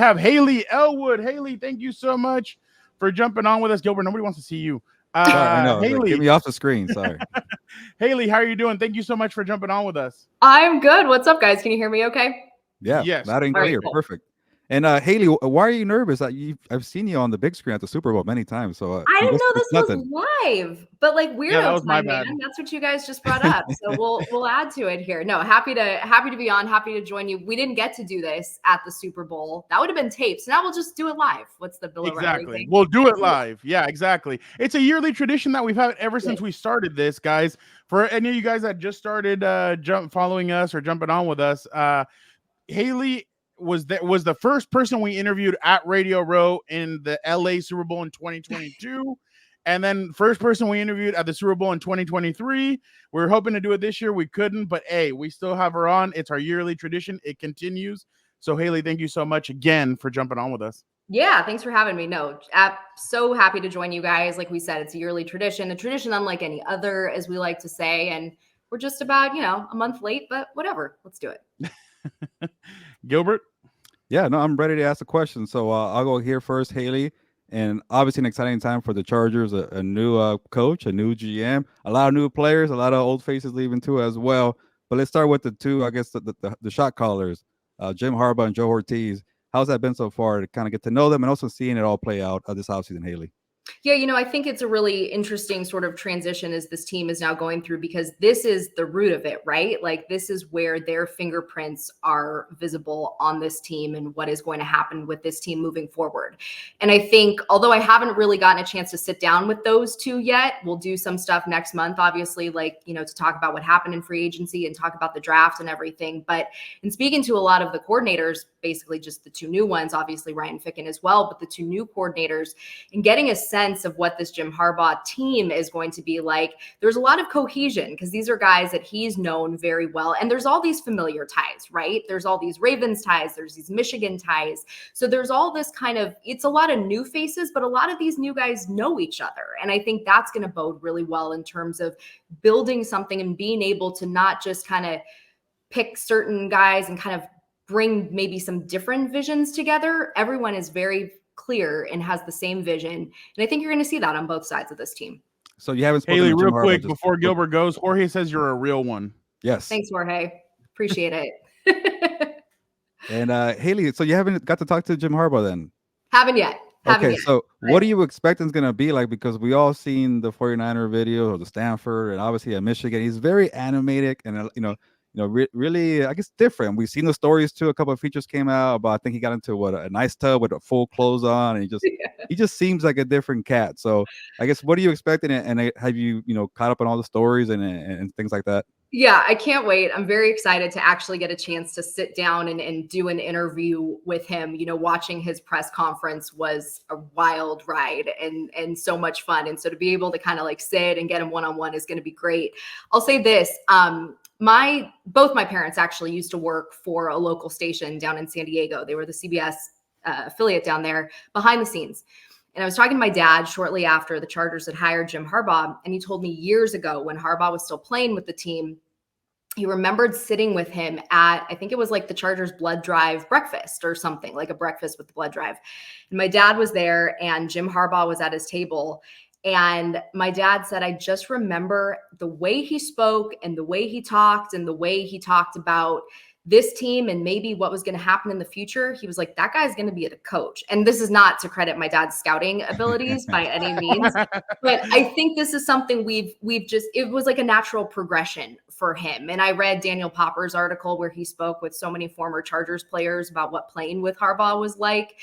have Hayley Elwood. Hayley, thank you so much for jumping on with us. Gilbert, nobody wants to see you. Sorry, I know. Hayley, get me off the screen. Sorry. Haley, how are you doing? Thank you so much for jumping on with us. I'm good. What's up, guys? Can you hear me okay? Yeah, yes, loud and All right, clear. cool. Perfect. And Haley, why are you nervous? I've seen you on the big screen at the Super Bowl many times. So I didn't know this nothing. was live, but like weirdo Yeah, that was my time, bad. man. That's what you guys just brought up. So we'll add to it here. No, happy to be on, happy to join you. We didn't get to do this at the Super Bowl. That would have been taped. So now we'll just do it live. What's the Bill O'Reilly Exactly. thing? We'll do it live. Yeah, exactly. It's a yearly tradition that we've had ever since we started this, guys. For any of you guys that just started following us or jumping on with us, Haley was the first person we interviewed at Radio Row in the LA Super Bowl in 2022. And then first person we interviewed at the Super Bowl in 2023. We were hoping to do it this year. We couldn't, but hey, we still have her on. It's our yearly tradition. It continues. So Haley, thank you so much again for jumping on with us. Yeah, thanks for having me. No, so happy to join you guys. Like we said, it's a yearly tradition, a tradition unlike any other, as we like to say. And we're just about, a month late, but whatever. Let's do it. Gilbert? Yeah, no, I'm ready to ask a question. So I'll go here first, Haley. And obviously an exciting time for the Chargers, a new coach, a new GM, a lot of new players, a lot of old faces leaving too as well. But let's start with the two, I guess, the shot callers, Jim Harbaugh and Joe Ortiz. How's that been so far to kind of get to know them and also seeing it all play out this offseason, Haley? Yeah, I think it's a really interesting sort of transition as this team is now going through, because this is the root of it, right? Like this is where their fingerprints are visible on this team and what is going to happen with this team moving forward. And I think, although I haven't really gotten a chance to sit down with those two yet, we'll do some stuff next month, obviously, like, to talk about what happened in free agency and talk about the draft and everything. But in speaking to a lot of the coordinators, basically just the two new ones, obviously Ryan Ficken as well, but the two new coordinators, and getting a sense of what this Jim Harbaugh team is going to be like, there's a lot of cohesion because these are guys that he's known very well. And there's all these familiar ties, right? There's all these Ravens ties. There's these Michigan ties. So there's all this kind of, it's a lot of new faces, but a lot of these new guys know each other. And I think that's going to bode really well in terms of building something and being able to not just kind of pick certain guys and kind of bring maybe some different visions together. Everyone is very clear and has the same vision. And I think you're going to see that on both sides of this team. So you haven't spoken Haley, to Jim real Harbaugh, quick before Gilbert goes, Jorge says you're a real one. Yes. Thanks, Jorge. Appreciate it. And Haley, so you haven't got to talk to Jim Harbaugh then? Haven't yet. So what do you expect it's going to be like? Because we all seen the 49er video or the Stanford and obviously at Michigan. He's very animated and, really, I guess, different. We've seen the stories too. A couple of features came out about, I think he got into a nice tub with a full clothes on, and he just seems like a different cat. So I guess, what are you expecting? And have you, caught up on all the stories and things like that? Yeah, I can't wait. I'm very excited to actually get a chance to sit down and do an interview with him. Watching his press conference was a wild ride and so much fun. And so to be able to kind of like sit and get him one-on-one is going to be great. I'll say this. Both my parents actually used to work for a local station down in San Diego. They were the CBS affiliate down there behind the scenes. And I was talking to my dad shortly after the Chargers had hired Jim Harbaugh. And he told me years ago when Harbaugh was still playing with the team, he remembered sitting with him at, I think it was like the Chargers blood drive breakfast or something, like a breakfast with the blood drive. And my dad was there and Jim Harbaugh was at his table. And my dad said, I just remember the way he spoke and the way he talked and the way he talked about this team and maybe what was going to happen in the future. He was like, that guy's going to be the coach. And this is not to credit my dad's scouting abilities by any means, but I think this is something it was like a natural progression for him. And I read Daniel Popper's article where he spoke with so many former Chargers players about what playing with Harbaugh was like.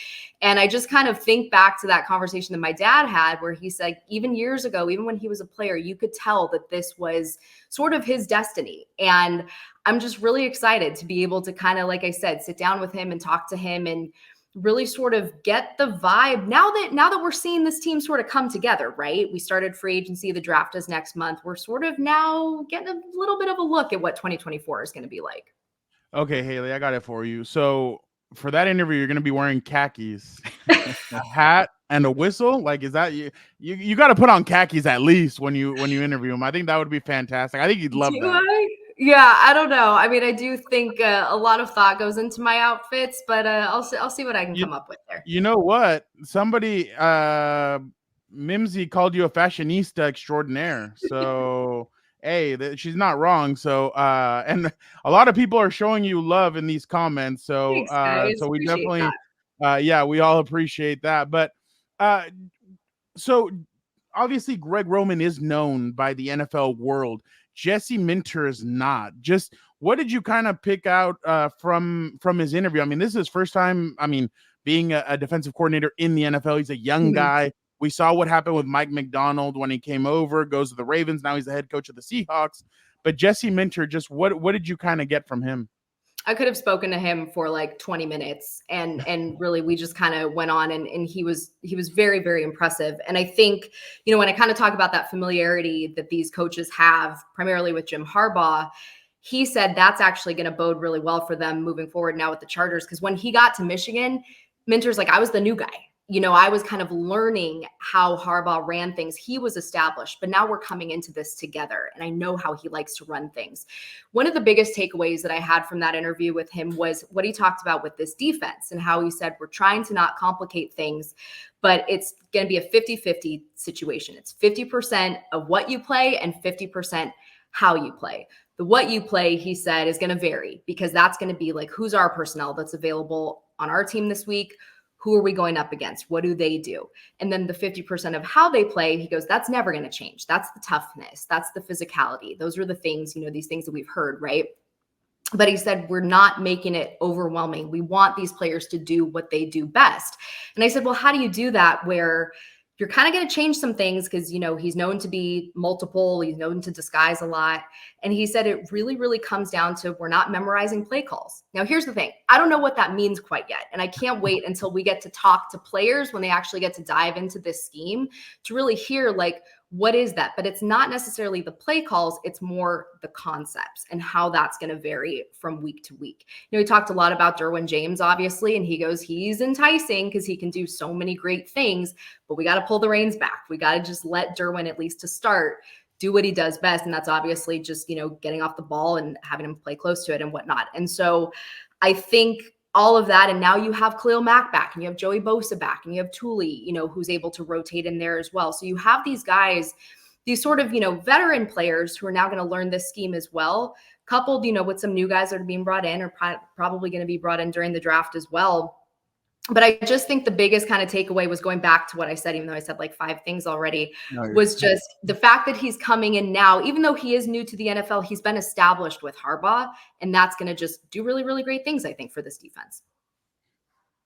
And I just kind of think back to that conversation that my dad had where he said, even years ago, even when he was a player, you could tell that this was sort of his destiny. And I'm just really excited to be able to kind of, like I said, sit down with him and talk to him and really sort of get the vibe now that we're seeing this team sort of come together, right? We started free agency. The draft is next month. We're sort of now getting a little bit of a look at what 2024 is going to be like. Okay, Haley, I got it for you. So for that interview, you're going to be wearing khakis, a hat, and a whistle. Like, is that you got to put on khakis at least when you interview him. I think that would be fantastic. I think he'd love that. Yeah, I don't know. I mean, I do think a lot of thought goes into my outfits, but I'll see what I can come up with there. You know what? Somebody, Mimsy called you a fashionista extraordinaire. So, hey, she's not wrong. So, and a lot of people are showing you love in these comments. So, Thanks, guys. so we Appreciate definitely, that. yeah, we all appreciate that. But, so obviously Greg Roman is known by the NFL world. Jesse Minter is not. Just what did you kind of pick out from his interview? I mean, this is his first time, I mean, being a defensive coordinator in the NFL. He's a young guy. We saw what happened with Mike McDonald when he came over, goes to the Ravens. Now he's the head coach of the Seahawks. But Jesse Minter, just what did you kind of get from him? I could have spoken to him for like 20 minutes and really we just kind of went on and he was very, very impressive. And I think, you know, when I kind of talk about that familiarity that these coaches have primarily with Jim Harbaugh, he said that's actually going to bode really well for them moving forward now with the Chargers. Because when he got to Michigan, Minter's like, I was the new guy. You know, I was kind of learning how Harbaugh ran things. He was established, but now we're coming into this together. And I know how he likes to run things. One of the biggest takeaways that I had from that interview with him was what he talked about with this defense and how he said, we're trying to not complicate things, but it's going to be a 50-50 situation. It's 50% of what you play and 50% how you play. The what you play, he said, is going to vary because that's going to be like, who's our personnel that's available on our team this week? Who are we going up against? What do they do? And then the 50% of how they play, he goes, that's never going to change. That's the toughness. That's the physicality. Those are the things, you know, these things that we've heard, right? But he said, we're not making it overwhelming. We want these players to do what they do best. And I said, well, how do you do that where you're kind of going to change some things because, you know, he's known to be multiple. He's known to disguise a lot. And he said it really, really comes down to we're not memorizing play calls. Now, here's the thing. I don't know what that means quite yet. And I can't wait until we get to talk to players when they actually get to dive into this scheme to really hear, like, what is that? But it's not necessarily the play calls. It's more the concepts and how that's going to vary from week to week. You know, we talked a lot about Derwin James, obviously, and he goes, he's enticing because he can do so many great things, but we got to pull the reins back. We got to just let Derwin, at least to start, do what he does best. And that's obviously just, you know, getting off the ball and having him play close to it and whatnot. And so I think all of that. And now you have Khalil Mack back and you have Joey Bosa back and you have Thule, you know, who's able to rotate in there as well. So you have these guys, these sort of, you know, veteran players who are now going to learn this scheme as well, coupled, you know, with some new guys that are being brought in or probably going to be brought in during the draft as well. But I just think the biggest kind of takeaway was going back to what I said, even though I said like 5 things already, was just the fact that he's coming in now, even though he is new to the NFL, he's been established with Harbaugh, and that's going to just do really, really great things, I think, for this defense.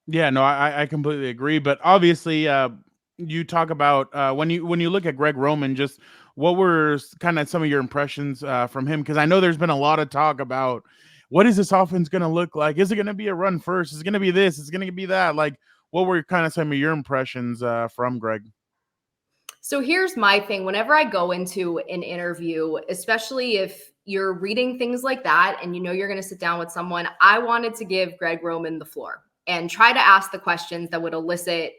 Yeah, no, I completely agree. But obviously, you talk about when you look at Greg Roman, just what were kind of some of your impressions from him? Because I know there's been a lot of talk about what is this offense going to look like? Is it going to be a run first? Is it going to be this? Is it going to be that? Like, what were kind of some of your impressions from Greg? So here's my thing. Whenever I go into an interview, especially if you're reading things like that and you know you're going to sit down with someone, I wanted to give Greg Roman the floor and try to ask the questions that would elicit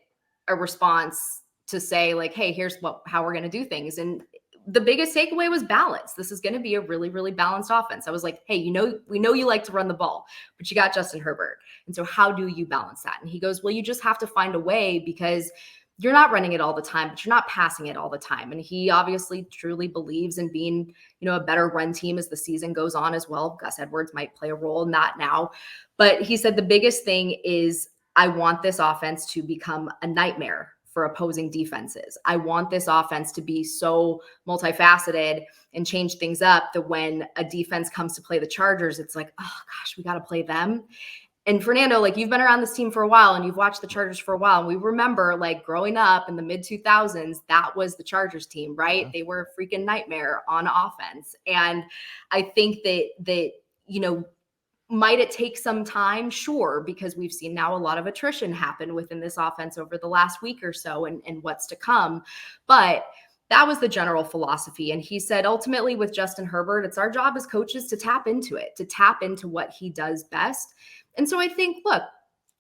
a response to say like, hey, here's how we're going to do things. And the biggest takeaway was balance. This is going to be a really, really balanced offense. I was like, hey, we know you like to run the ball, but you got Justin Herbert. And so how do you balance that? And he goes, well, you just have to find a way because you're not running it all the time, but you're not passing it all the time. And he obviously truly believes in being, you know, a better run team as the season goes on as well. Gus Edwards might play a role in that now. But he said the biggest thing is I want this offense to become a nightmare for opposing defenses. I want this offense to be so multifaceted and change things up that when a defense comes to play the Chargers, it's like, oh gosh, we got to play them. And Fernando, like you've been around this team for a while and you've watched the Chargers for a while. And we remember like growing up in the mid 2000s, that was the Chargers team, right? They were a freaking nightmare on offense. And I think that, you know, might it take some time? Sure, because we've seen now a lot of attrition happen within this offense over the last week or so and what's to come. But that was the general philosophy. And he said, ultimately with Justin Herbert, it's our job as coaches to tap into it, to tap into what he does best. And so I think, look,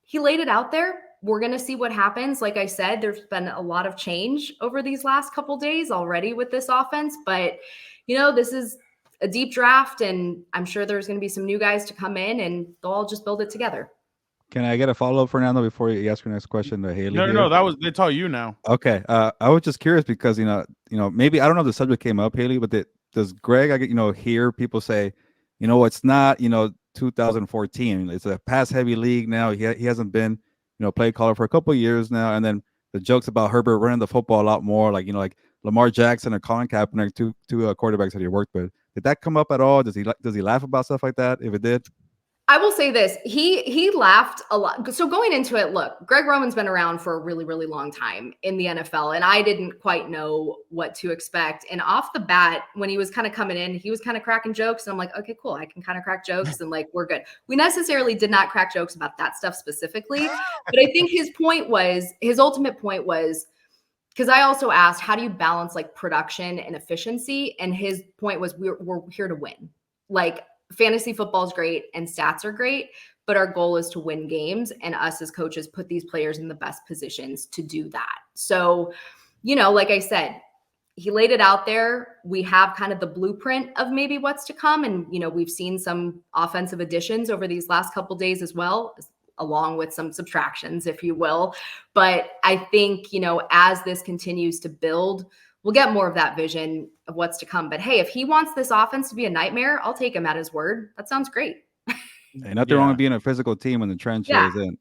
he laid it out there. We're going to see what happens. Like I said, there's been a lot of change over these last couple days already with this offense. But, you know, this is a deep draft, and I'm sure there's going to be some new guys to come in, and they'll all just build it together. Can I get a follow-up, Fernando, before you ask your next question to Hayley? No, it's all you now. Okay. I was just curious because, maybe, I don't know if the subject came up, Hayley, but does Greg, hear people say, it's not, 2014. It's a pass-heavy league now. He hasn't been, play caller for a couple of years now. And then the jokes about Herbert running the football a lot more, like Lamar Jackson or Colin Kaepernick, two quarterbacks that he worked with. Did that come up at all? Does he laugh about stuff like that? If it did? I will say this, he laughed a lot. So going into it, look, Greg Roman's been around for a really, really long time in the NFL, and I didn't quite know what to expect. And off the bat, when he was kind of coming in, he was kind of cracking jokes. And I'm like, okay, cool. I can kind of crack jokes and like, we're good. We necessarily did not crack jokes about that stuff specifically. But I think his ultimate point was, because I also asked, how do you balance like production and efficiency? And his point was, we're here to win. Like, fantasy football is great and stats are great, but our goal is to win games, and us as coaches put these players in the best positions to do that. So, like I said, he laid it out there. We have kind of the blueprint of maybe what's to come. And, we've seen some offensive additions over these last couple days as well, along with some subtractions, if you will. But I think, as this continues to build, we'll get more of that vision of what's to come. But hey, if he wants this offense to be a nightmare, I'll take him at his word. That sounds great. Hey, nothing wrong with being a physical team when the trench is in.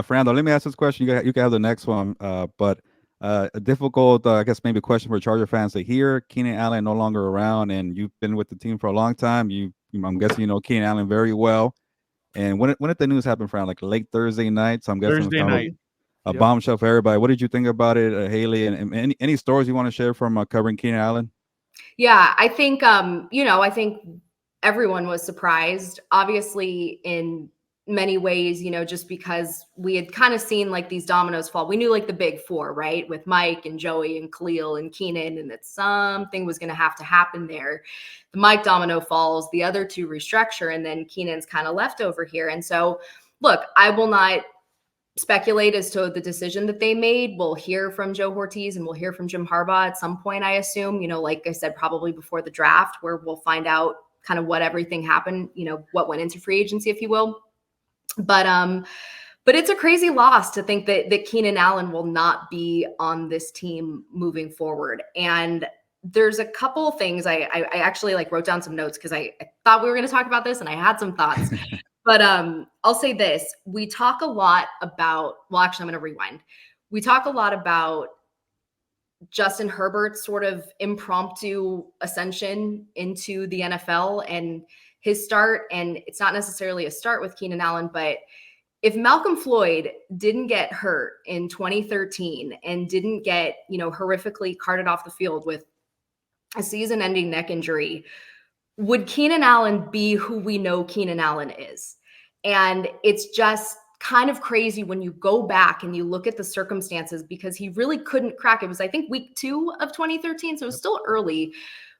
Fernando, let me ask this question. You can have the next one. But a difficult, I guess, maybe question for Charger fans to hear. Keenan Allen no longer around, and you've been with the team for a long time. I'm guessing you know Keenan Allen very well. And when did the news happen, Fran? Like late Thursday night? So I'm guessing Thursday night. A bombshell for everybody. What did you think about it, Hayley? And any stories you want to share from covering Keenan Allen? Yeah, I think I think everyone was surprised, obviously, in many ways, just because we had kind of seen like these dominoes fall. We knew like the big four, right? With Mike and Joey and Khalil and Keenan, and that something was going to have to happen there. The Mike domino falls, the other two restructure, and then Keenan's kind of left over here. And so, look, I will not speculate as to the decision that they made. We'll hear from Joe Ortiz and we'll hear from Jim Harbaugh at some point, I assume, like I said, probably before the draft, where we'll find out kind of what everything happened, what went into free agency, if you will. But it's a crazy loss to think that Keenan Allen will not be on this team moving forward. And there's a couple of things I actually like wrote down some notes because I thought we were going to talk about this and I had some thoughts. But I'll say this. We talk a lot about, well, actually, I'm going to rewind. We talk a lot about Justin Herbert's sort of impromptu ascension into the NFL and his start. And it's not necessarily a start with Keenan Allen, but if Malcolm Floyd didn't get hurt in 2013 and didn't get, horrifically carted off the field with a season-ending neck injury, would Keenan Allen be who we know Keenan Allen is? And it's just kind of crazy when you go back and you look at the circumstances, because he really couldn't crack. It was, I think, week 2 of 2013. So it was still early,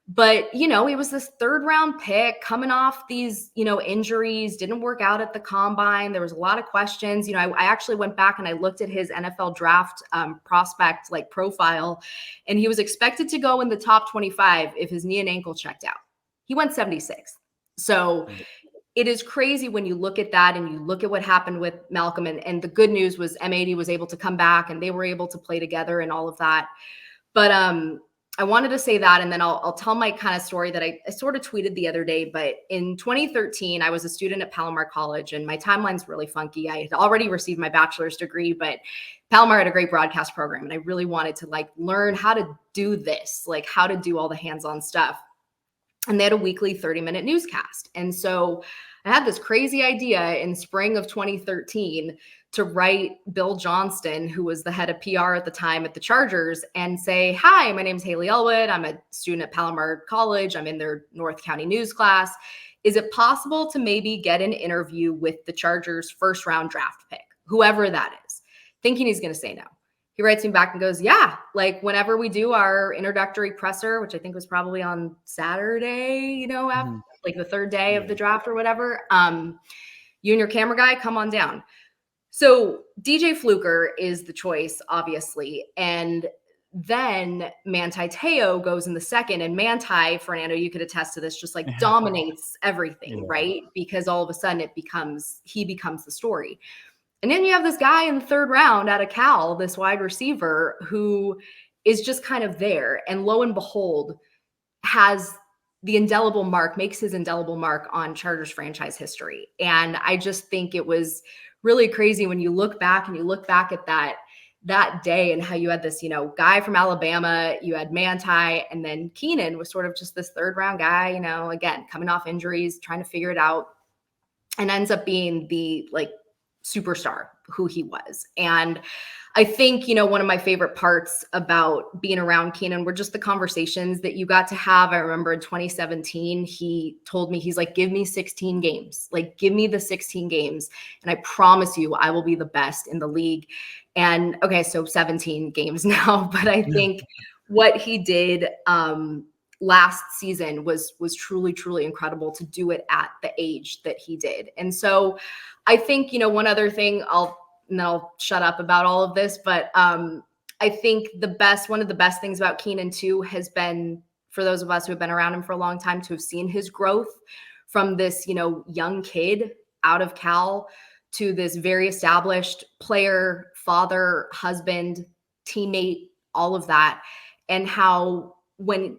but he was this 3rd round pick coming off these, injuries, didn't work out at the combine. There was a lot of questions. I actually went back and I looked at his NFL draft prospect like profile, and he was expected to go in the top 25 if his knee and ankle checked out. He went 76th. So it is crazy when you look at that and you look at what happened with Malcolm. And the good news was M80 was able to come back and they were able to play together and all of that. But I wanted to say that, and then I'll tell my kind of story that I sort of tweeted the other day. But in 2013, I was a student at Palomar College, and my timeline's really funky. I had already received my bachelor's degree, but Palomar had a great broadcast program, and I really wanted to like learn how to do this, like how to do all the hands-on stuff. And they had a weekly 30-minute newscast. And so I had this crazy idea in spring of 2013 to write Bill Johnston, who was the head of PR at the time at the Chargers, and say, hi, my name is Hayley Elwood. I'm a student at Palomar College. I'm in their North County news class. Is it possible to maybe get an interview with the Chargers' 1st round draft pick, whoever that is? Thinking he's going to say no. He writes me back and goes, yeah, like whenever we do our introductory presser, which I think was probably on Saturday, after, like the 3rd day of the draft or whatever, you and your camera guy, come on down. So DJ Fluker is the choice, obviously. And then Manti Te'o goes in the second, and Manti, Fernando, you could attest to this, just like dominates everything, right? Because all of a sudden he becomes the story. And then you have this guy in the third round out of Cal, this wide receiver who is just kind of there. And lo and behold, has the indelible mark, makes his indelible mark on Chargers franchise history. And I just think it was really crazy when you look back at that day and how you had this, guy from Alabama, you had Manti, and then Keenan was sort of just this third round guy, again, coming off injuries, trying to figure it out, and ends up being the superstar who he was. And I think, one of my favorite parts about being around Keenan were just the conversations that you got to have. I remember in 2017, he told me, he's like, give me 16 games, give me the 16 games. And I promise you, I will be the best in the league. And okay, so 17 games now, but I think what he did last season was truly, truly incredible to do it at the age that he did. And so I think, one other thing, I'll shut up about all of this, but I think one of the best things about Keenan too has been, for those of us who have been around him for a long time, to have seen his growth from this, young kid out of Cal to this very established player, father, husband, teammate, all of that. And how when,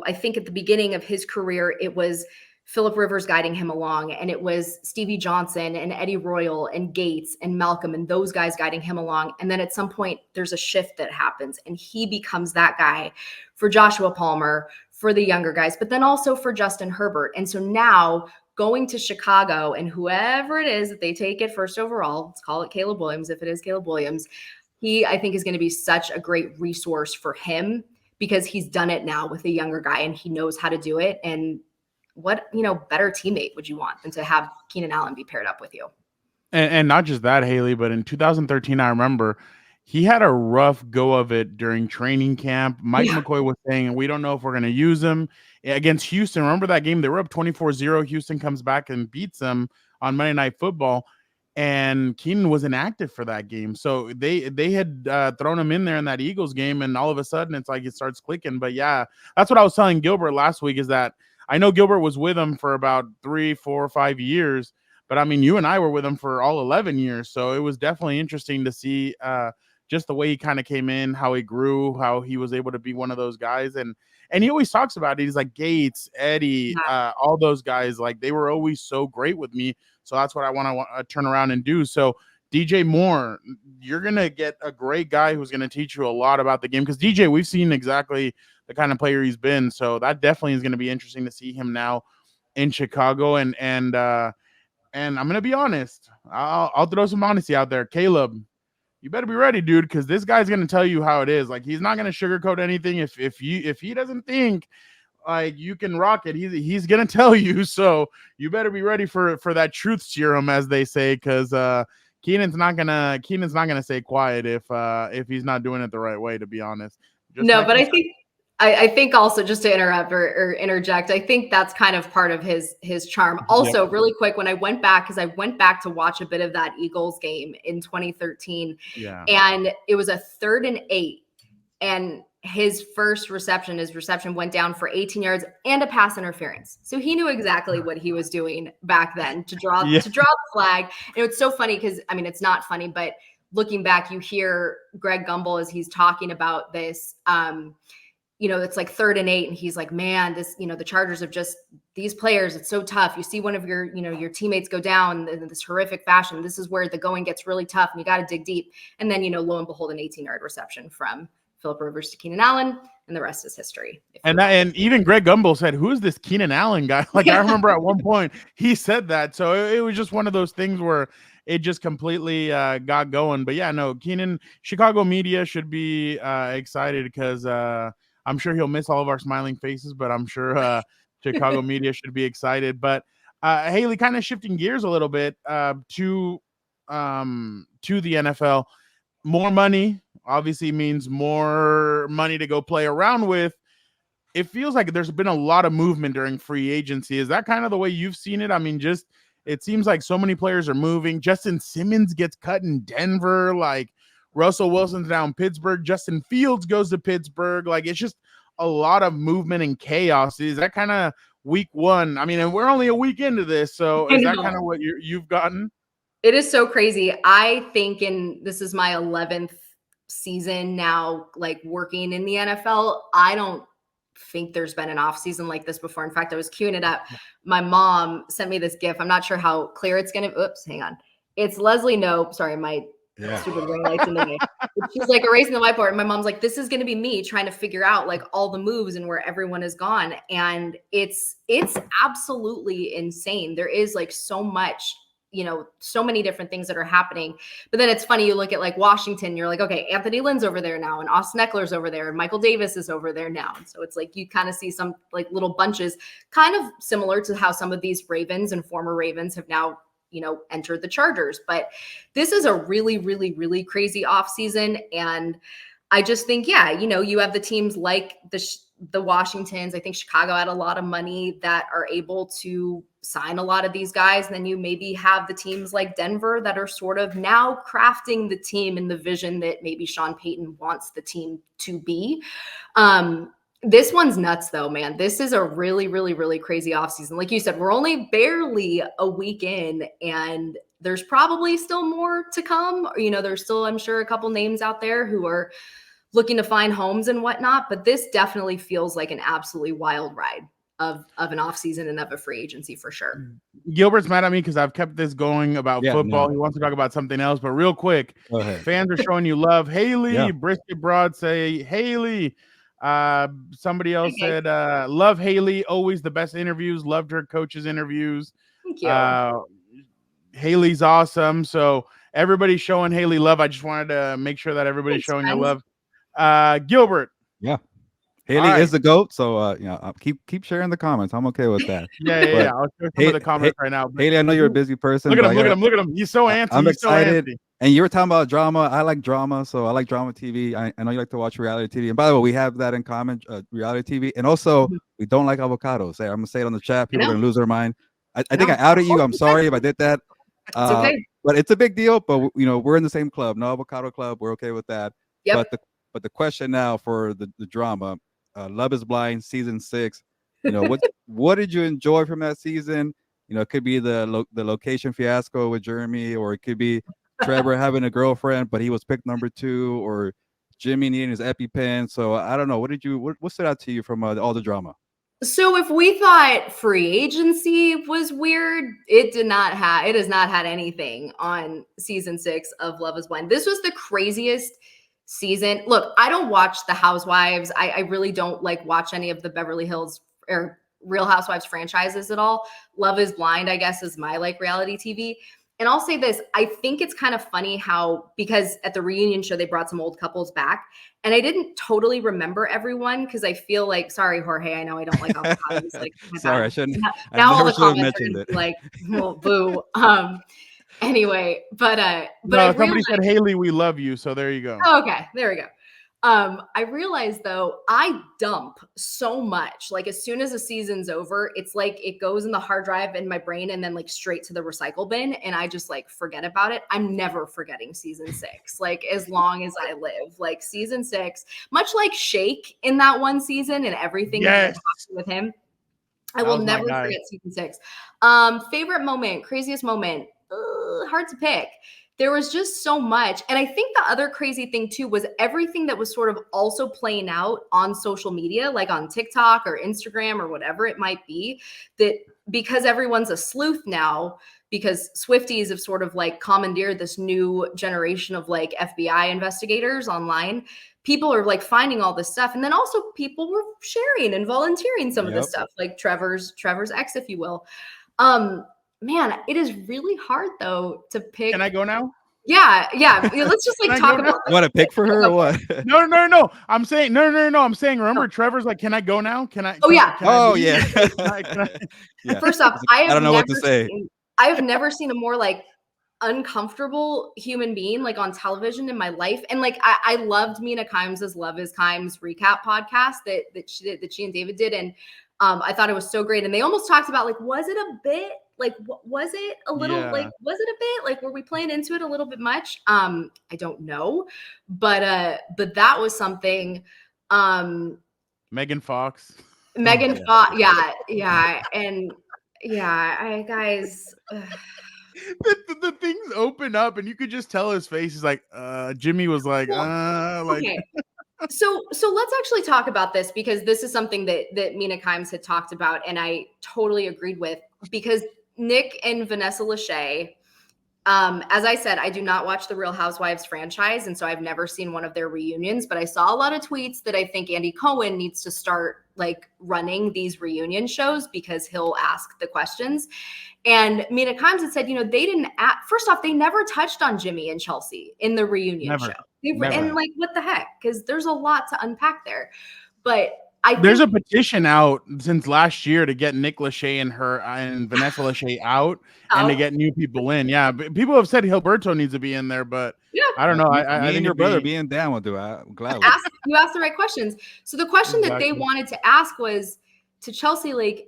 I think at the beginning of his career, it was Phillip Rivers guiding him along, and it was Stevie Johnson and Eddie Royal and Gates and Malcolm and those guys guiding him along. And then at some point there's a shift that happens and he becomes that guy for Joshua Palmer, for the younger guys, but then also for Justin Herbert. And so now going to Chicago, and whoever it is that they take it first overall, let's call it Caleb Williams, if it is Caleb Williams, he, I think, is going to be such a great resource for him because he's done it now with a younger guy and he knows how to do it. And what, better teammate would you want than to have Keenan Allen be paired up with you? And not just that, Hayley, but in 2013, I remember he had a rough go of it during training camp. Mike McCoy was saying, we don't know if we're going to use him against Houston. Remember that game? They were up 24-0. Houston comes back and beats them on Monday Night Football. And Keenan was inactive for that game. So they had thrown him in there in that Eagles game. And all of a sudden, it's like it starts clicking. But yeah, that's what I was telling Gilbert last week, is that I know Gilbert was with him for about 3, 4, 5 years, but I mean, you and I were with him for all 11 years. So it was definitely interesting to see just the way he kind of came in, how he grew, how he was able to be one of those guys. And he always talks about it. He's like Gates, Eddie, all those guys, like they were always so great with me. So that's what I want to turn around and do. So DJ Moore, you're going to get a great guy who's going to teach you a lot about the game, because DJ, we've seen exactly the kind of player he's been. So that definitely is going to be interesting to see him now in Chicago. And I'm going to be honest. I'll throw some honesty out there. Caleb, you better be ready, dude, because this guy's going to tell you how it is. Like, he's not going to sugarcoat anything. If he doesn't think like you can rock it, he's going to tell you. So you better be ready for that truth serum, as they say, because Keenan's not gonna stay quiet if he's not doing it the right way, to be honest. But I think also, just to interrupt or interject, I think that's kind of part of his charm. Also, really quick, when I went back, because I went back to watch a bit of that Eagles game in 2013, and it was a 3rd and 8, and his reception went down for 18 yards and a pass interference. So he knew exactly what he was doing back then to draw the flag. And it's so funny because, I mean, it's not funny, but looking back, you hear Greg Gumbel as he's talking about this, it's like 3rd and 8. And he's like, man, this, the Chargers have just, these players, it's so tough. You see one of your, your teammates go down in this horrific fashion. This is where the going gets really tough and you got to dig deep. And then, lo and behold, an 18-yard reception from Phillip Rivers to Keenan Allen, and the rest is history. And even Greg Gumbel said, "Who is this Keenan Allen guy?" Like, I remember at one point he said that. So it was just one of those things where it just completely got going. But yeah, no, Keenan, Chicago media should be excited, because I'm sure he'll miss all of our smiling faces, but I'm sure Chicago media should be excited. But Hayley, kind of shifting gears a little bit to the NFL, more money obviously means more money to go play around with. It feels like there's been a lot of movement during free agency. Is that kind of the way you've seen it? I mean, it seems like so many players are moving. Justin Simmons gets cut in Denver. Like, Russell Wilson's down Pittsburgh. Justin Fields goes to Pittsburgh. Like, it's just a lot of movement and chaos. Is that kind of week one? I mean, and we're only a week into this, so is that kind of what you've gotten? It is so crazy. I think this is my 11th season now, like working in the NFL. I don't think there's been an off season like this before. In fact, I was queuing it up. My mom sent me this GIF. I'm not sure how clear it's going to, oops, hang on. It's Leslie Knope. Sorry, my stupid ring lights in the way. She's like erasing the whiteboard. And my mom's like, this is going to be me trying to figure out like all the moves and where everyone is gone. And it's absolutely insane. There is like so much, so many different things that are happening. But then it's funny, you look at like Washington, you're like, okay, Anthony Lynn's over there now, and Austin Eckler's over there, and Michael Davis is over there now. And so it's like you kind of see some like little bunches, kind of similar to how some of these Ravens and former Ravens have now, entered the Chargers. But this is a really, really, really crazy offseason. And I just think, you have the teams like the Washingtons. I think Chicago had a lot of money that are able to sign a lot of these guys. And then you maybe have the teams like Denver that are sort of now crafting the team in the vision that maybe Sean Payton wants the team to be. This one's nuts though, man. This is a really, really, really crazy offseason. Like you said, we're only barely a week in, and there's probably still more to come. There's still, I'm sure, a couple names out there who are looking to find homes and whatnot, but this definitely feels like an absolutely wild ride of an offseason and of a free agency for sure. Gilbert's mad at me because I've kept this going about football. No. He wants to talk about something else, but real quick, fans are showing you love. Haley, Brisket Broad say, Haley. Somebody else said, love Haley, always the best interviews, loved her coach's interviews. Thank you. Haley's awesome. So everybody's showing Haley love. I just wanted to make sure that everybody's showing her love. Gilbert. Yeah. Haley is the GOAT, so keep sharing the comments. I'm okay with that. Yeah. I'll share some of the comments right now. Haley, I know you're a busy person. Look at him. He's so antsy. I'm excited. And you were talking about drama. I like drama, so I like drama TV. I know you like to watch reality TV. And by the way, we have that in common, reality TV. And also, we don't like avocados. I'm going to say it on the chat. People are going to lose their mind. I think I outed you. I'm sorry if I did that. It's okay. But it's a big deal. But, we're in the same club. No avocado club. We're okay with that. Yep. But the question now for the drama, Love is Blind season 6. What did you enjoy from that season? It could be the location fiasco with Jeremy, or it could be Trevor having a girlfriend, but he was picked number 2, or Jimmy needing his EpiPen. So I don't know. What stood out to you from all the drama? So if we thought free agency was weird, it has not had anything on season 6 of Love is Blind. This was the craziest season. Look, I don't watch The Housewives. I really don't watch any of the Beverly Hills or Real Housewives franchises at all. Love is Blind, I guess, is my reality TV. And I'll say this, I think it's kind of funny how, because at the reunion show, they brought some old couples back, and I didn't totally remember everyone because I feel like, sorry, Jorge, I know I don't like avocados. Sorry, I shouldn't. Now all the comments are like, well, boo. Anyway, but somebody said, Haley, we love you. So there you go. Oh, okay, there we go. I realized though, I dump so much. As soon as the season's over, it's like it goes in the hard drive in my brain and then straight to the recycle bin, and I just forget about it. I'm never forgetting season 6. As long as I live, season 6, much like Shake in that one season and everything that happened with him, I will never forget season 6. Favorite moment, craziest moment, hard to pick. There was just so much. And I think the other crazy thing too was everything that was sort of also playing out on social media, like on TikTok or Instagram or whatever it might be, that because everyone's a sleuth now, because Swifties have sort of commandeered this new generation of FBI investigators online, people are finding all this stuff. And then also people were sharing and volunteering some of this stuff, like Trevor's ex, if you will. Man, it is really hard though to pick. Can I go now? Yeah. Let's just talk about. You want to pick for her or what? No. I'm saying no. I'm saying. Remember, Trevor's can I go now? Can I? Yeah. First off, I don't know what to say. I have never seen a more uncomfortable human being on television in my life. And I loved Mina Kimes' Love is Kimes recap podcast that she and David did, and I thought it was so great. And they almost talked about was it a bit? Was it a little was it a Like, were we playing into it a little bit much? I don't know, but that was something. Megan Fox. Megan Fox, yeah, and guys. The things open up and you could just tell his face is like Jimmy was like like okay. So let's actually talk about this, because this is something that Mina Kimes had talked about and I totally agreed with, because Nick and Vanessa Lachey, as I said, I do not watch the Real Housewives franchise, and so I've never seen one of their reunions, but I saw a lot of tweets that I think Andy Cohen needs to start like running these reunion shows, because he'll ask the questions. And Mina Kimes had said, they didn't first off, they never touched on Jimmy and Chelsea in the reunion show. And like, what the heck? Because there's a lot to unpack there. But there's a petition out since last year to get Nick Lachey and Vanessa Lachey out and to get new people in. Yeah, but people have said Gilberto needs to be in there, but I don't know. I think your brother being down with gladly. You asked the right questions. So the question that they wanted to ask was to Chelsea, like,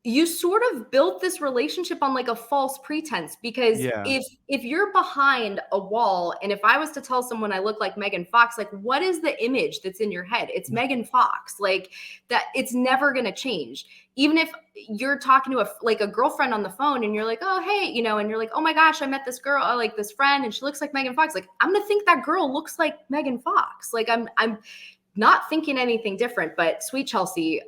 you sort of built this relationship on like a false pretense, because if you're behind a wall, and if I was to tell someone I look like Megan Fox, like, what is the image that's in your head? It's Megan Fox. Like, that, it's never going to change. Even if you're talking to a girlfriend on the phone and you're like, oh, hey, and you're like, oh my gosh, I met this girl, like this friend, and she looks like Megan Fox. Like, I'm going to think that girl looks like Megan Fox. Like, I'm not thinking anything different, but sweet Chelsea,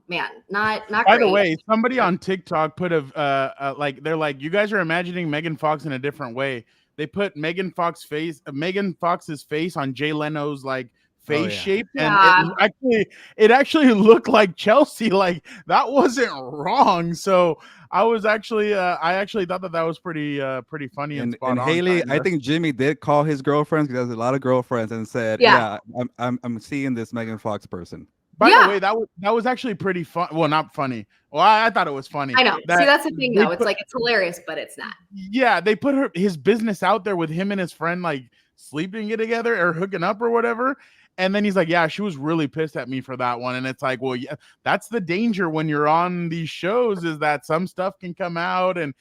man, not By great. the way, somebody on TikTok put they're like, you guys are imagining Megan Fox in a different way. They put Megan Fox's face on Jay Leno's like face shape, and it actually looked like Chelsea. Like, that wasn't wrong. So I was actually I actually thought that was pretty funny and spot on. And Hayley, I think Jimmy did call his girlfriends, because he has a lot of girlfriends, and said, I'm seeing this Megan Fox person. By the way, that was actually pretty fun. Well, not funny. Well, I thought it was funny. I know. See, that's the thing, though. It's like, it's hilarious, but it's not. Yeah, they put his business out there with him and his friend like sleeping together or hooking up or whatever. And then he's like, yeah, she was really pissed at me for that one. And it's like, well, yeah, that's the danger when you're on these shows, is that some stuff can come out. And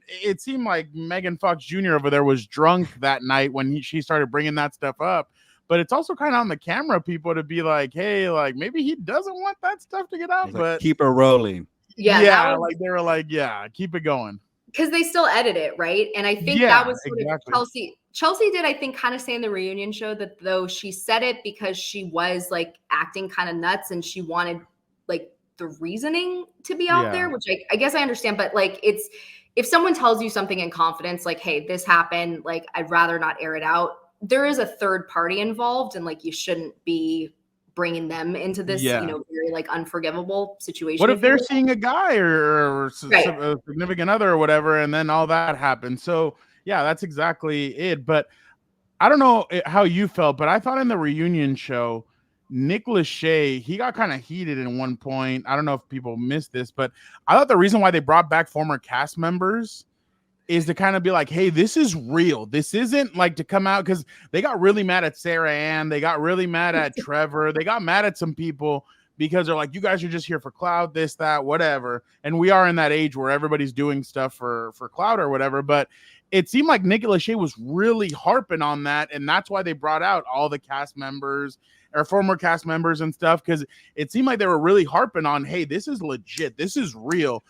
it seemed like Megan Fox Jr. over there was drunk that night when she started bringing that stuff up. But it's also kind of on the camera people to be like, hey, like, maybe he doesn't want that stuff to get out, but keep it rolling. Yeah. Like, they were like, yeah, keep it going. Because they still edit it, right? And I think that was sort of Chelsea did, I think, kind of say in the reunion show that though she said it because she was like acting kind of nuts and she wanted like the reasoning to be out there, which I guess I understand. But like, it's, if someone tells you something in confidence, like, hey, this happened, like, I'd rather not air it out. There is a third party involved, and like, you shouldn't be bringing them into this, very like unforgivable situation. What if they're seeing a guy or a significant other or whatever, and then all that happens? So yeah, that's exactly it. But I don't know how you felt, but I thought in the reunion show, Nick Lachey, he got kind of heated in one point. I don't know if people missed this, but I thought the reason why they brought back former cast members is to kind of be like, hey, this is real. This isn't like to come out, because they got really mad at Sarah Ann. They got really mad at Trevor. They got mad at some people because they're like, you guys are just here for clout, this, that, whatever. And we are in that age where everybody's doing stuff for clout or whatever. But it seemed like Nick Lachey was really harping on that. And that's why they brought out all the cast members or former cast members and stuff, because it seemed like they were really harping on, hey, this is legit. This is real.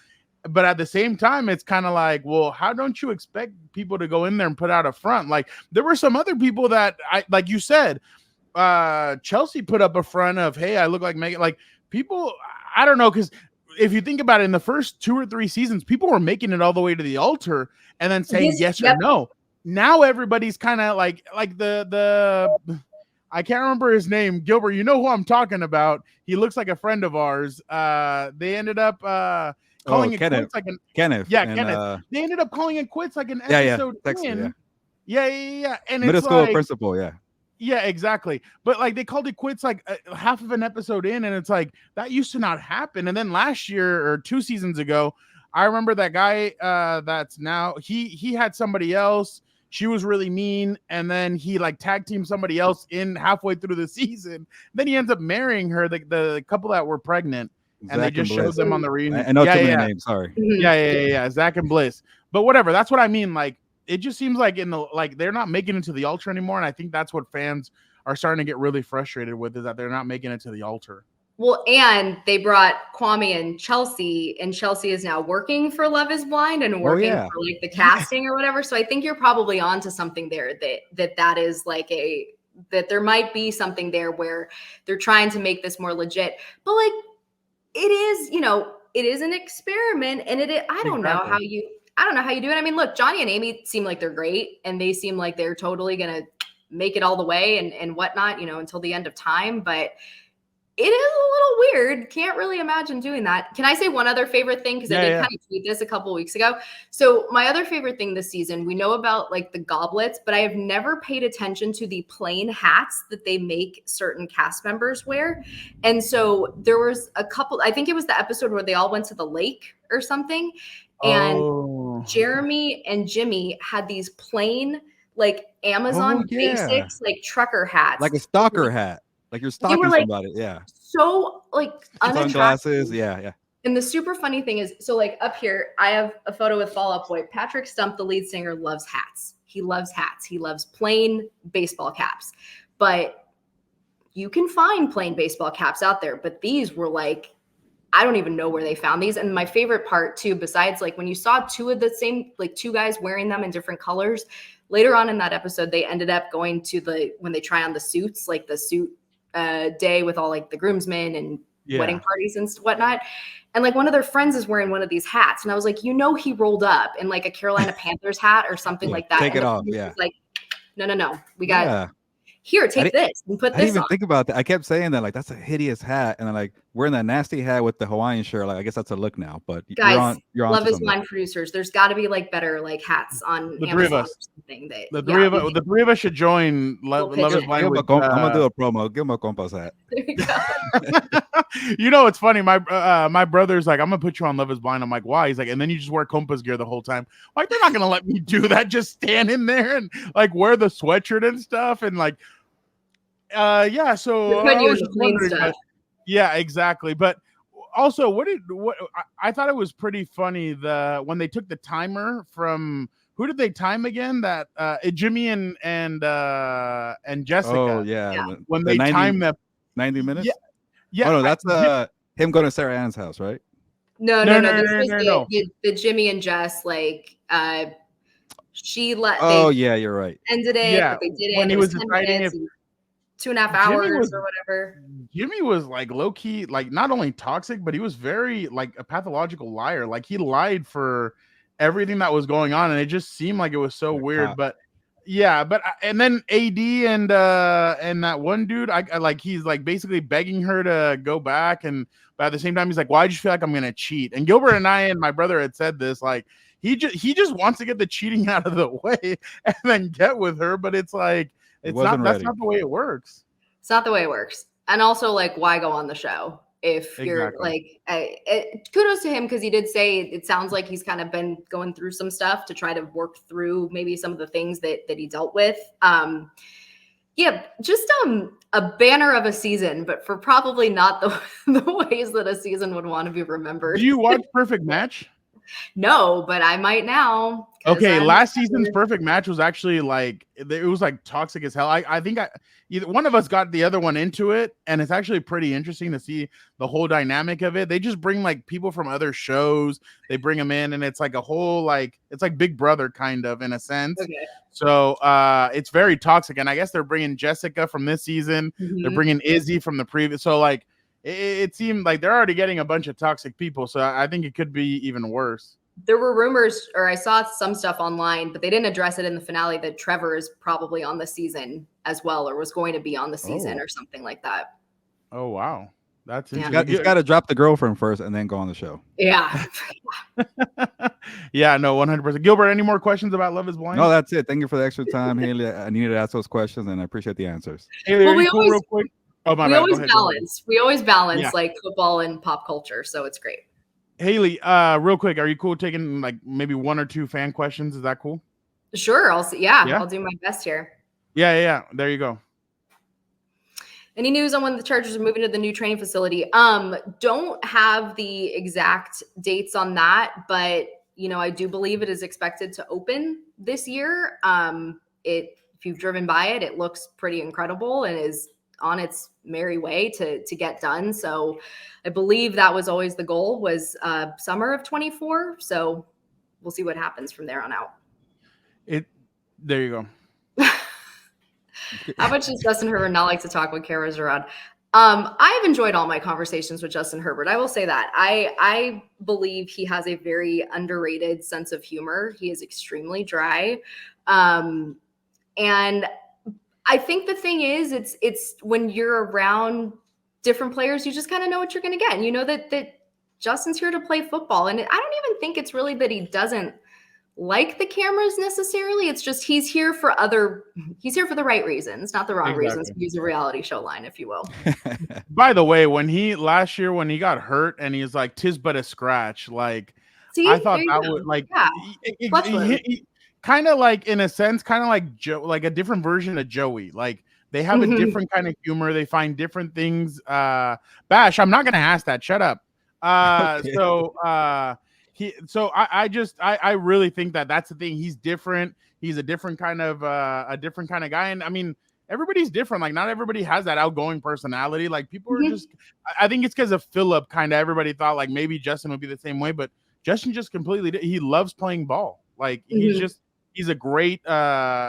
But at the same time, it's kind of like, well, how don't you expect people to go in there and put out a front? Like, there were some other people that, like you said, Chelsea put up a front of, hey, I look like Megan. Like, people, I don't know, because if you think about it, in the first 2 or 3 seasons, people were making it all the way to the altar and then saying yes or no. Now everybody's kind of like the I can't remember his name. Gilbert, you know who I'm talking about. He looks like a friend of ours. They ended up calling it quits like Kenneth. Yeah, Kenneth. They ended up calling it quits like an episode in. Yeah. And middle it's school like, principal, yeah. Yeah, exactly. But like, they called it quits like half of an episode in, and it's like, that used to not happen. And then last year or 2 seasons ago, I remember that guy that's now he had somebody else. She was really mean, and then he like tag teamed somebody else in halfway through the season. Then he ends up marrying her, the couple that were pregnant. And they just showed them on the reunion. I know too many names. Sorry. Yeah. Zach and Bliss. But whatever. That's what I mean. Like, it just seems like they're not making it to the altar anymore, and I think that's what fans are starting to get really frustrated with, is that they're not making it to the altar. Well, and they brought Kwame and Chelsea is now working for Love is Blind and working for like the casting or whatever. So I think you're probably onto something there, that is like that there might be something there where they're trying to make this more legit. But like, it is, it is an experiment, and I don't know how you do it. I mean, look, Johnny and Amy seem like they're great, and they seem like they're totally going to make it all the way and whatnot, until the end of time. But it is a little weird. Can't really imagine doing that. Can I say one other favorite thing? Because I did kind of tweet this a couple weeks ago. So my other favorite thing this season, we know about like the goblets, but I have never paid attention to the plain hats that they make certain cast members wear. And so there was a couple, I think it was the episode where they all went to the lake or something. And Jeremy and Jimmy had these plain like Amazon basics, like trucker hats. Like a stalker hat. Like you're stalking somebody, So like sunglasses, yeah. And the super funny thing is, so like up here, I have a photo with Fall Out Boy. Patrick Stump, the lead singer, loves hats. He loves hats. He loves plain baseball caps. But you can find plain baseball caps out there. But these were like, I don't even know where they found these. And my favorite part too, besides like when you saw two of the same, like two guys wearing them in different colors, later on in that episode, they ended up going to when they try on the suits, like the suit day with all like the groomsmen and wedding parties and whatnot. And like one of their friends is wearing one of these hats. And I was like, he rolled up in like a Carolina Panthers hat or something like that. Take it off. Yeah. Like, no. We got here, take this and put this on. I didn't even think about that. I kept saying that, like, that's a hideous hat. And then like wearing that nasty hat with the Hawaiian shirt, like I guess that's a look now. But guys, you're on Love is Blind producers. There's got to be like better like hats on the Amazon three of us. Or something that, the three of us should join Love is Blind. I'm gonna do a promo. Give him a Compas hat. There you go. It's funny. My brother's like, I'm gonna put you on Love is Blind. I'm like, why? He's like, and then you just wear Compas gear the whole time. Like, they're not gonna let me do that. Just stand in there and like wear the sweatshirt and stuff and like. So yeah, exactly. But also, I thought it was pretty funny when they took the timer from who did they time again? That Jimmy and Jessica. Oh yeah. When they timed them 90 minutes. Yeah. Oh no, that's him going to Sarah Ann's house, right? No. This was the Jimmy and Jess like she let. Oh yeah, you're right. Ended it. Yeah, but they did it. When he was deciding 2.5 hours or whatever. Jimmy was like low key, like not only toxic, but he was very like a pathological liar. Like he lied for everything that was going on, and it just seemed like it was so weird. But and then AD and that one dude, I like he's like basically begging her to go back, but at the same time he's like, "Why do you feel like I'm gonna cheat?" And Gilbert and I and my brother had said this, like he just wants to get the cheating out of the way and then get with her, but it's like. That's not the way it works. It's not the way it works. And also, like, why go on the show if you're like, kudos to him, because he did say it sounds like he's kind of been going through some stuff to try to work through maybe some of the things that he dealt with. Just a banner of a season, but for probably not the ways that a season would want to be remembered. Do you watch Perfect Match? No, but I might now. Okay, last season's Perfect Match was actually like it was like toxic as hell. I think either one of us got the other one into it, and it's actually pretty interesting to see the whole dynamic of it. They just bring like people from other shows, they bring them in, and it's like a whole it's like Big Brother kind of in a sense. Okay. So it's very toxic, and I guess they're bringing Jessica from this season. Mm-hmm. They're bringing Izzy from the previous. So like. It seemed like they're already getting a bunch of toxic people, so I think it could be even worse. There were rumors, or I saw some stuff online, but they didn't address it in the finale, that Trevor is probably on the season as well, or was going to be on the season or something like that. Oh, wow. That's interesting. He's got to drop the girlfriend first and then go on the show. Yeah. Yeah, no, 100%. Gilbert, any more questions about Love is Blind? No, that's it. Thank you for the extra time, Hayley. I needed to ask those questions, and I appreciate the answers. Hayley, are you cool real quick? Oh, my bad. We always balance like football and pop culture, so it's great. Hayley, real quick, are you cool taking like maybe one or two fan questions? Is that cool? Sure. I'll do my best here. Yeah. There you go. Any news on when the Chargers are moving to the new training facility? Don't have the exact dates on that, but I do believe it is expected to open this year. If you've driven by it, it looks pretty incredible and is on its merry way to get done. So I believe that was always the goal, was summer of 24. So we'll see what happens from there on out. There you go. How much does Justin Herbert not like to talk when cameras are on? I've enjoyed all my conversations with Justin Herbert. I will say that. I believe he has a very underrated sense of humor. He is extremely dry. And I think the thing is, it's when you're around different players, you just kind of know what you're going to get. And you know that Justin's here to play football. And I don't even think it's really that he doesn't like the cameras necessarily. It's just he's here for the right reasons, not the wrong reasons, to use a reality show line, if you will. By the way, last year when he got hurt and he's like, "'Tis but a scratch," like, see, I thought that would like, he kind of like, in a sense, kind of like Joe, like a different version of Joey. Like, they have a different kind of humor. They find different things. Bash, I'm not gonna ask that. Shut up. Okay. I really think that's the thing. He's different. He's a different kind of guy. And I mean, everybody's different. Like, not everybody has that outgoing personality. Like, people are just, I think it's because of Philip, kind of everybody thought like maybe Justin would be the same way, but Justin just completely, he loves playing ball. Like, he's a great,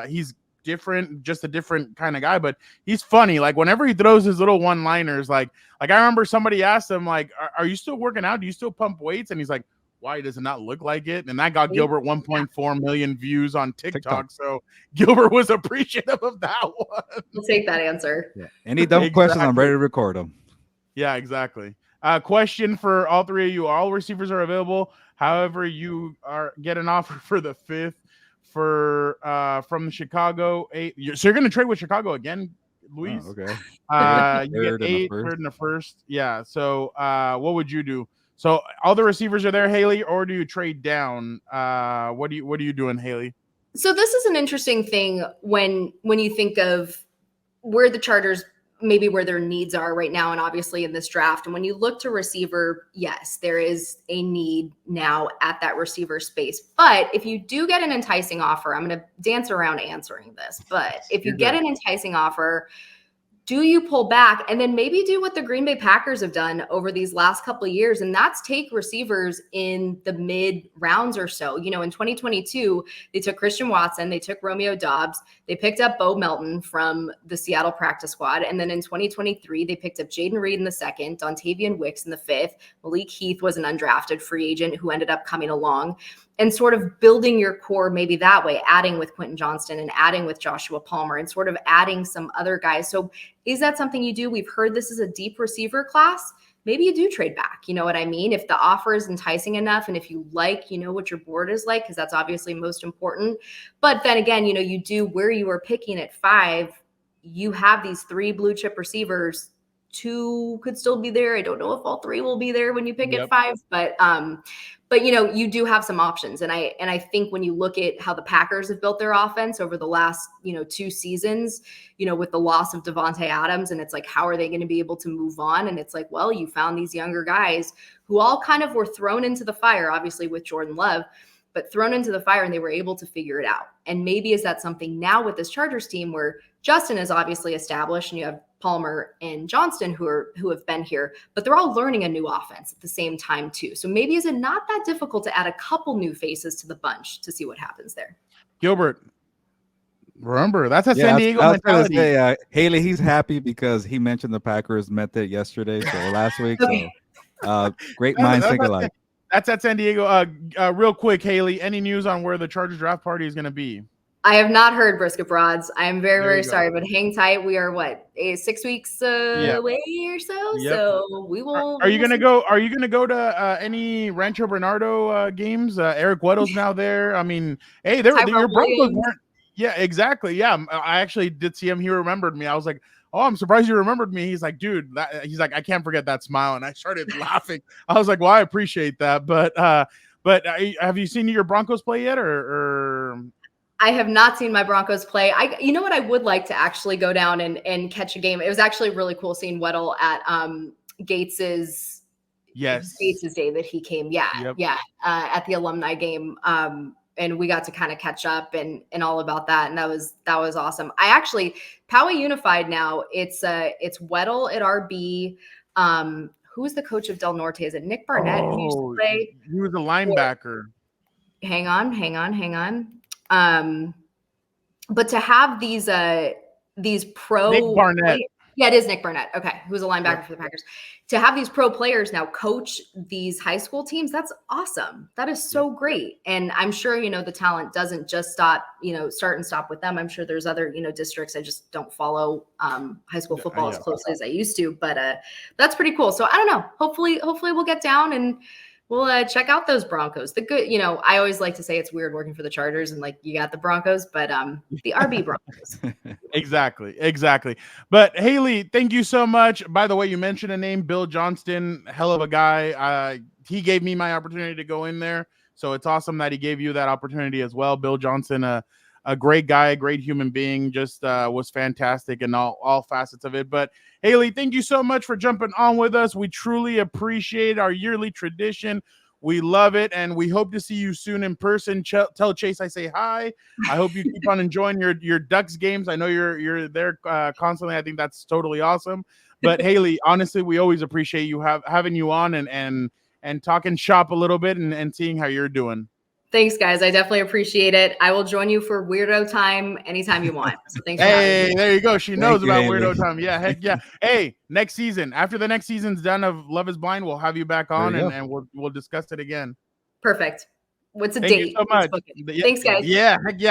he's different, just a different kind of guy, but he's funny. Like, whenever he throws his little one-liners, like I remember somebody asked him, like, are you still working out? Do you still pump weights? And he's like, why does it not look like it? And that got Gilbert 1.4 million views on TikTok. So Gilbert was appreciative of that one. We'll take that answer. Yeah. Any dumb questions, I'm ready to record them. Yeah, exactly. Question for all three of you. All receivers are available. However, you get an offer for the 5th from the Chicago 8. So you're going to trade with Chicago again, Luis? Oh, okay. You get 8, 3rd, and the 1st. Yeah. So what would you do? So all the receivers are there, Hayley, or do you trade down? What are you doing, Hayley? So this is an interesting thing when you think of where the Chargers, maybe where their needs are right now, and obviously in this draft. And when you look to receiver, yes, there is a need now at that receiver space. But if you do get an enticing offer, I'm going to dance around answering this, but if you get an enticing offer, do you pull back and then maybe do what the Green Bay Packers have done over these last couple of years? And that's take receivers in the mid rounds or so. In 2022, they took Christian Watson, they took Romeo Doubs, they picked up Bo Melton from the Seattle practice squad. And then in 2023, they picked up Jaden Reed in the 2nd, Dontavian Wicks in the 5th. Malik Heath was an undrafted free agent who ended up coming along. And sort of building your core maybe that way, adding with Quentin Johnston and adding with Joshua Palmer and sort of adding some other guys. So is that something you do? We've heard this is a deep receiver class. Maybe you do trade back. You know what I mean? If the offer is enticing enough and if you like, what your board is like, because that's obviously most important. But then again, you do where you are picking at 5, you have these 3 blue chip receivers. 2 could still be there. I don't know if all 3 will be there when you pick at 5, but you do have some options. And I think when you look at how the Packers have built their offense over the last, 2 seasons, with the loss of Devontae Adams, and it's like, how are they going to be able to move on? And it's like, well, you found these younger guys who all kind of were thrown into the fire, obviously with Jordan Love, but thrown into the fire and they were able to figure it out. And maybe is that something now with this Chargers team where Justin is obviously established and you have Palmer and Johnston who have been here, but they're all learning a new offense at the same time too. So maybe is it not that difficult to add a couple new faces to the bunch to see what happens there? Gilbert, remember that's a San Diego mentality. Say, Hayley, he's happy because he mentioned the Packers met it yesterday, so last week. Okay. So great minds think alike. That's at San Diego. Real quick, Hayley, any news on where the Chargers draft party is going to be? I have not heard Brisket Broads. I am very, very sorry, but hang tight. We are 6 weeks away or so. Yep. So we will. Are you gonna go? Are you gonna go to any Rancho Bernardo games? Eric Weddle's now there. I mean, hey, your Broncos weren't. Yeah, exactly. Yeah, I actually did see him. He remembered me. I was like, oh, I'm surprised you remembered me. He's like, dude, he's like, I can't forget that smile. And I started laughing. I was like, well, I appreciate that. But have you seen your Broncos play yet, or? I have not seen my Broncos play. You know what? I would like to actually go down and catch a game. It was actually really cool seeing Weddle at Gates's Yes. Bates' day that he came. Yeah. Yep. Yeah. At the alumni game. And we got to kind of catch up and all about that. And that was awesome. I actually, Poway Unified now, it's Weddle at RB. Who's the coach of Del Norte? Is it Nick Barnett who used to play? He was a linebacker. Hang on. But to have these pro Nick Barnett. Yeah, it is Nick Barnett. Okay. Who's a linebacker for the Packers. To have these pro players now coach these high school teams, that's awesome. That is so great. And I'm sure, the talent doesn't just start and stop with them. I'm sure there's other, districts. I just don't follow high school football as closely as I used to, but that's pretty cool. So I don't know. Hopefully we'll get down and we'll check out those Broncos. The good, I always like to say it's weird working for the Chargers and like you got the Broncos, but the RB Broncos. Exactly. But Hayley, thank you so much. By the way, you mentioned a name, Bill Johnston, hell of a guy. He gave me my opportunity to go in there. So it's awesome that he gave you that opportunity as well. Bill Johnston, a great guy, a great human being, just was fantastic in all facets of it. But Hayley, thank you so much for jumping on with us. We truly appreciate our yearly tradition. We love it, and we hope to see you soon in person. Tell Chase I say hi. I hope you keep on enjoying your Ducks games. I know you're there constantly. I think that's totally awesome. But Hayley, honestly, we always appreciate you having you on and talking shop a little bit and seeing how you're doing. Thanks, guys. I definitely appreciate it. I will join you for Weirdo Time anytime you want. So thanks for having me. There you go. She knows about Hayley. Weirdo Time. Yeah, heck yeah. Hey, next season, after the next season's done of Love is Blind, we'll have you back on and we'll discuss it again. Perfect. What's a Thank date? you so much. Thanks, guys. Yeah, heck yeah.